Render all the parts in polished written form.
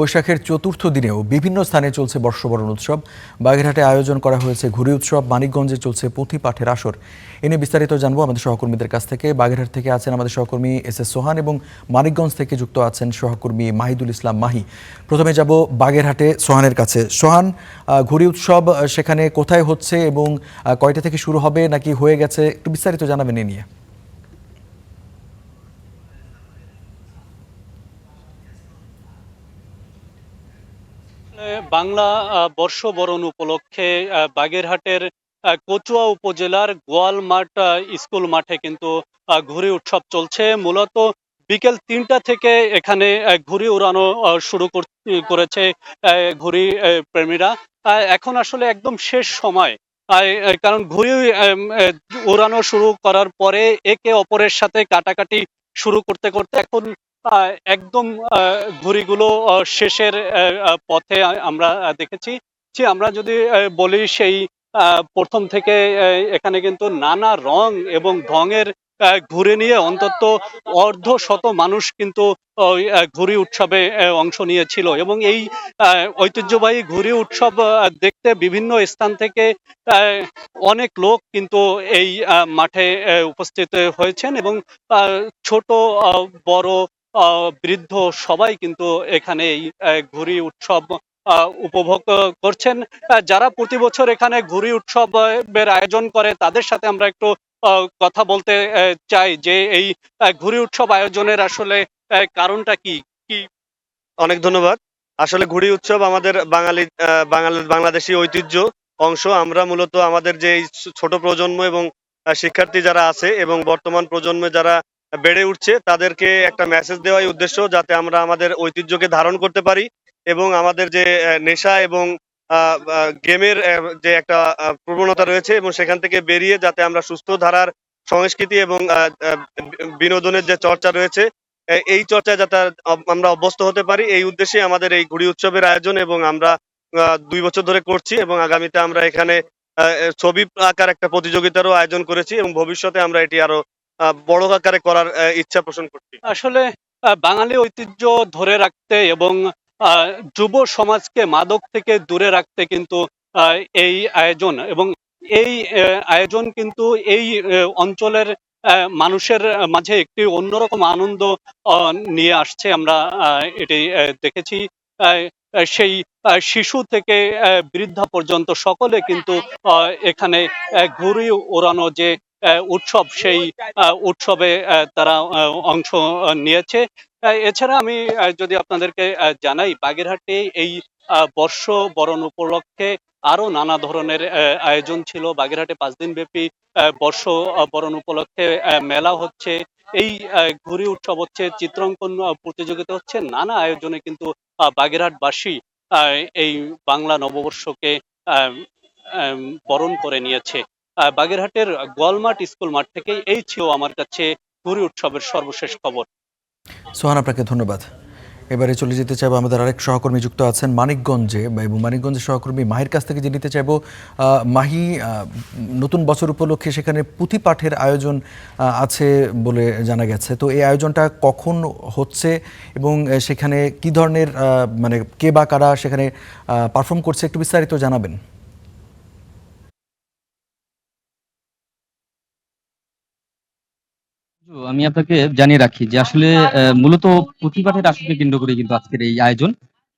বৈশাখের চতুর্থ দিনেও বিভিন্ন স্থানে চলছে বর্ষবরণ উৎসব। বাগেরহাটে আয়োজন করা হয়েছে ঘুড়ি উৎসব, মানিকগঞ্জে চলছে পুঁথি পাঠের আসর। এ নিয়ে বিস্তারিত জানবো আমাদের সহকর্মীদের কাছ থেকে। বাগেরহাট থেকে আছেন আমাদের সহকর্মী এস সোহান এবং মানিকগঞ্জ থেকে যুক্ত আছেন সহকর্মী মাহিদুল ইসলাম মাহি। প্রথমে যাব বাগেরহাটে সোহানের কাছে। সোহান, ঘুড়ি উৎসব সেখানে কোথায় হচ্ছে এবং কয়টা থেকে শুরু হবে নাকি হয়ে গেছে, একটু বিস্তারিত জানাবেন এ নিয়ে। বাংলা বর্ষবরণ উপলক্ষে বাগেরহাটের কচুয়া উপজেলার গোয়ালমাঠ স্কুল মাঠে কিন্তু ঘুড়ি উৎসব চলছে। মূলত বিকেল ৩টা থেকে এখানে ঘুড়ি উড়ানো শুরু করেছে ঘুড়ি প্রেমীরা। এখন আসলে একদম শেষ সময়, কারণ ঘুড়ি উড়ানো শুরু করার পরে একে অপরের সাথে কাটাকাটি শুরু করতে করতে এখন একদম ঘুড়িগুলো শেষের পথে আমরা দেখেছি। আমরা যদি বলি সেই প্রথম থেকে এখানে কিন্তু নানা রং এবং ঢঙের ঘুড়ি নিয়ে অন্তত অর্ধ শত মানুষ কিন্তু ওই ঘুড়ি উৎসবে অংশ নিয়েছিল এবং এই ঐতিহ্যবাহী ঘুড়ি উৎসব দেখতে বিভিন্ন স্থান থেকে আহ, অনেক লোক কিন্তু এই মাঠে উপস্থিত হয়েছেন এবং ছোট বড় বৃদ্ধ সবাই কিন্তু এখানে এই ঘুড়ি উৎসব উপভোগ করছেন। যারা প্রতি বছর এখানে ঘুড়ি উৎসবের আয়োজন করে তাদের সাথে আমরা একটু কথা বলতে চাই যে এই ঘুড়ি উৎসব আয়োজনের আসলে কারণটা কি কি অনেক ধন্যবাদ। আসলে ঘুড়ি উৎসব আমাদের বাংলাদেশী ঐতিহ্য অংশ। আমরা মূলত আমাদের যে এই ছোট প্রজন্ম এবং শিক্ষার্থী যারা আছে এবং বর্তমান প্রজন্মে যারা বেড়ে উঠছে তাদেরকে একটা মেসেজ দেওয়াই উদ্দেশ্য, যাতে আমরা আমাদের ঐতিহ্যকে ধারণ করতে পারি এবং আমাদের যে নেশা এবং গেমের যে একটা প্রবণতা রয়েছে এবং সেখান থেকে বেরিয়ে যাতে আমরা সুস্থ ধারার সংস্কৃতি এবং বিনোদনের যে চর্চা রয়েছে এই চর্চায় যাতে আমরা অভ্যস্ত হতে পারি, এই উদ্দেশ্যে আমাদের এই ঘুড়ি উৎসবের আয়োজন। এবং আমরা ২ বছর ধরে করছি এবং আগামীতে আমরা এখানে ছবি আঁকার একটা প্রতিযোগিতারও আয়োজন করেছি এবং ভবিষ্যতে আমরা এটি আরো বড় আকারে করার ইচ্ছা পোষণ করছি। আসলে বাঙালি ঐতিহ্য ধরে রাখতে এবং আহ, যুব সমাজকে মাদক থেকে দূরে রাখতে কিন্তু এই আয়োজন এবং এই আয়োজন কিন্তু এই অঞ্চলের মানুষের মাঝে একটি অন্যরকম আনন্দ নিয়ে আসছে। আমরা এটি দেখেছি। আহ, সেই শিশু থেকে বৃদ্ধা পর্যন্ত সকলে কিন্তু এখানে ঘুড়ি ওড়ানো যে উৎসব, সেই উৎসবে তারা অংশ নিয়েছে। এছাড়া আমি যদি আপনাদেরকে জানাই, বাগেরহাটে এই বর্ষ বরণ উপলক্ষে আরো নানা ধরনের আয়োজন ছিল। বাগেরহাটে 5 দিন ব্যাপী বর্ষ বরণ উপলক্ষে মেলা হচ্ছে, এই ঘুড়ি উৎসব হচ্ছে, চিত্রাঙ্কন প্রতিযোগিতা হচ্ছে, নানা আয়োজনে কিন্তু বাগেরহাটবাসী এই বাংলা নববর্ষকে আহ, আহ, বরণ করে নিয়েছে। বাগেরহাটের গোয়ালমাঠ স্কুল মাঠ থেকে এই ছিল আমার কাছে ঘুড়ি উৎসবের সর্বশেষ খবর। সোহান, আপনাকে ধন্যবাদ। এবারে চলে যেতে চাইবো আমাদের আরেক সহকর্মী যুক্ত আছেন মানিকগঞ্জে এবং মানিকগঞ্জের সহকর্মী মাহির কাছ থেকে জেনে নিতে চাইবো, মাহি, নতুন বছর উপলক্ষে সেখানে পুঁথি পাঠের আয়োজন আছে বলে জানা গেছে। তো এই আয়োজনটা কখন হচ্ছে এবং সেখানে কি ধরনের মানে কে বা কারা সেখানে পারফর্ম করছে, একটু বিস্তারিত জানাবেন। আমি আপনাকে জানিয়ে রাখি যে আসলে মূলত প্রতিবারের আসরকে কেন্দ্র করে কিন্তু আজকের এই আয়োজন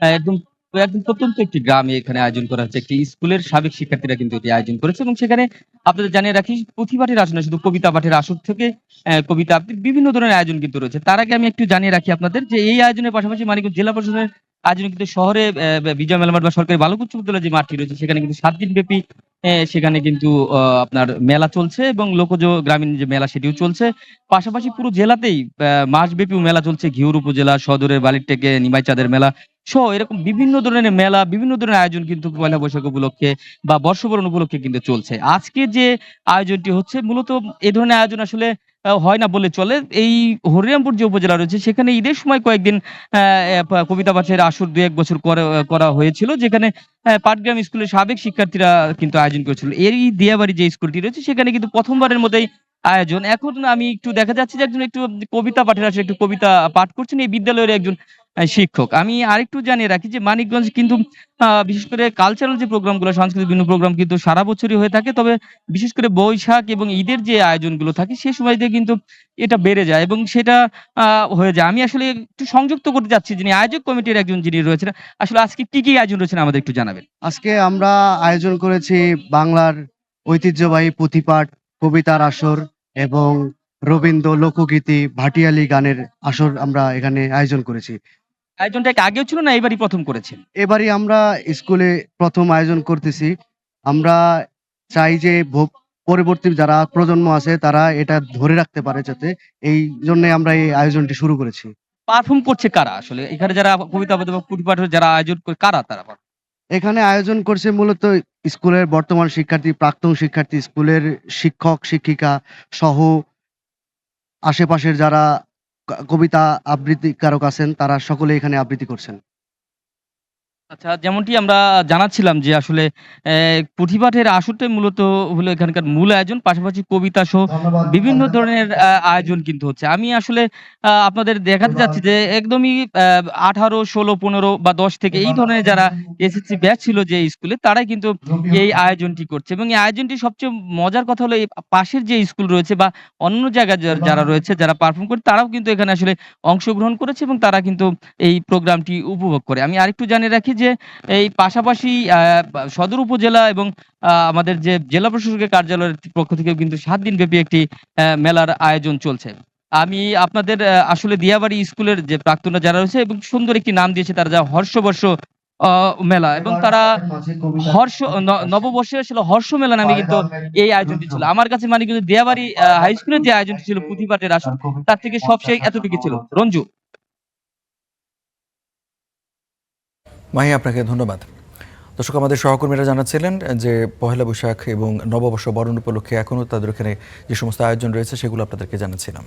একদম একদম প্রত্যন্ত একটি গ্রামে এখানে আয়োজন করা হচ্ছে। একটি স্কুলের সাবেক শিক্ষার্থীরা কিন্তু এটি আয়োজন করেছে এবং সেখানে আপনাদের জানিয়ে রাখি প্রতিবারের আসনে শুধু কবিতা পাঠের আসর থেকে কবিতা আবৃত্তির বিভিন্ন ধরনের আয়োজন কিন্তু রয়েছে। তার আগে আমি একটু জানিয়ে রাখি আপনাদের যে এই আয়োজনের পাশাপাশি মানিকগঞ্জ জেলা প্রশাসনের আয়োজনে কিন্তু শহরে বিজয় মেলা মাঠ বা সরকারি বালক উচ্চ বিদ্যালয় যে মাঠটি রয়েছে সেখানে কিন্তু 7 দিন ব্যাপী সেখানে কিন্তু আপনার মেলা চলছে এবং লোকজ গ্রামীণ যে মেলা সেটিও চলছে। পাশাপাশি পুরো জেলাতেই মাসব্যাপী মেলা চলছে। ঘিওর উপজেলা সদরের বালিরটেকে নিমাই চাঁদের মেলা সহ এরকম বিভিন্ন ধরনের মেলা, বিভিন্ন ধরনের আয়োজন কিন্তু পয়লা বৈশাখ উপলক্ষে বা বর্ষবরণ উপলক্ষে কিন্তু চলছে। আজকে যে আয়োজনটি হচ্ছে মূলত এই ধরনের আয়োজন আসলে হয় না বলে চলে। এই হরিরামপুর যে উপজেলা রয়েছে সেখানে ঈদের সময় কয়েকদিন কবিতা পাঠের আসর 2-1 বছর করা হয়েছিল, যেখানে পাটগ্রাম স্কুলের সাবেক শিক্ষার্থীরা কিন্তু আয়োজন করেছিল। এই দিয়াবাড়ি যে স্কুলটি রয়েছে সেখানে কিন্তু প্রথমবারের মতোই আয়োজন। এখন আমি একটু দেখা যাচ্ছে যে একজন একটু কবিতা পাঠের আসলে একটু কবিতা পাঠ করছেন এই বিদ্যালয়ের একজন শিক্ষক। আমি আরেকটু জানিয়ে রাখি যে মানিকগঞ্জ কিন্তু বিশেষ করে কালচারাল যে প্রোগ্রামগুলো সাংস্কৃতিক বিভিন্ন প্রোগ্রাম কিন্তু সারা বছরই হয়ে থাকে। তবে বিশেষ করে বৈশাখ এবং ঈদের যে আয়োজনগুলো থাকে সে সময়তে কিন্তু এটা বেড়ে যায় এবং সেটা আ হয়ে যায়। আমি আসলে একটু সংযুক্ত করতে চাচ্ছি যিনি আয়োজক কমিটির একজন যিনি রয়েছেন। আসলে আজকে কি আয়োজন রয়েছেন আমাদের একটু জানাবেন? আজকে আমরা আয়োজন করেছি বাংলার ঐতিহ্যবাহী পুঁথিপাঠ, কবিতার আসর এবং রবীন্দ্র লোকগীতি, ভাটিয়ালি গানের আসর আমরা এখানে আয়োজন করেছি। আয়োজনটা কি আগেও ছিল না এবারই ১ম করেছেন? এবারই আমরা স্কুলে ১ম আয়োজন করতেছি। আমরা চাই যে পরবর্তী যারা প্রজন্ম আছে তারা এটা ধরে রাখতে পারে যাতে, এই জন্যে আমরা এই আয়োজনটি শুরু করেছি। পারফর্ম করছে কারা আসলে? এখানে যারা কবিতা আবৃত্তি বা পুঁথিপাঠের যারা আয়োজন করে কারা তারা? এখানে আয়োজন করছে মূলত স্কুলের বর্তমান শিক্ষার্থী, প্রাক্তন শিক্ষার্থী, স্কুলের শিক্ষক, শিক্ষিকা সহ আশেপাশের যারা কবিতা আবৃত্তিকারক আছেন তারা সকলে এখানে আবৃত্তি করছেন। আচ্ছা, যেমনটি আমরা জানাচ্ছিলাম যে আসলে পুঁথিপাঠের আসরটাই মূলত হলো এখানকার মূল আয়োজন। পাশাপাশি কবিতা সহ বিভিন্ন ধরনের আয়োজন কিন্তু হচ্ছে। আমি আসলে আপনাদের দেখাতে চাচ্ছি যে একদমই ১৮, ১৬, ১৫ বা ১০ থেকে এই ধরনের যারা এসএসসি ব্যাচ ছিল যে স্কুলে তারাই কিন্তু এই আয়োজনটি করছে এবং এই আয়োজনটি সবচেয়ে মজার কথা হলো এই পাশের যে স্কুল রয়েছে বা অন্য জায়গায় যারা রয়েছে যারা পারফর্ম করে তারাও কিন্তু এখানে আসলে অংশগ্রহণ করেছে এবং তারা কিন্তু এই প্রোগ্রামটি উপভোগ করে। আমি আরেকটু জানিয়ে রাখি যে এই পাশাপাশি সদর উপজেলা এবং আমাদের যে জেলা প্রশাসকের কার্যালয়ের পক্ষ থেকেও কিন্তু ৭ দিনব্যাপী একটি মেলার আয়োজন চলছে। আমি আপনাদের আসলে দিয়াবাড়ি স্কুলের যে প্রাক্তনরা যারা রয়েছে এবং সুন্দর একটি নাম দিয়েছে তারা যা হর্ষবর্ষ আ মেলা এবং তারা হর্ষ নববর্ষে আসলে হর্ষ মেলা নামে কিন্তু এই আয়োজনটি ছিল। আমার কাছে মানে কিন্তু দিয়াবাড়ি হাই স্কুলের যে আয়োজনটি ছিল পুঁথিপাঠের আসর তার থেকে সবচেয়ে এতটুকু ছিল। রঞ্জু। মাহি, আপনাকে ধন্যবাদ। দর্শক, আমাদের সহকর্মীরা জানাচ্ছিলেন যে পহেলা বৈশাখ এবং নববর্ষ বরণ উপলক্ষে এখনও তাদের এখানে যে সমস্ত আয়োজন রয়েছে সেগুলো আপনাদেরকে জানাচ্ছিলাম।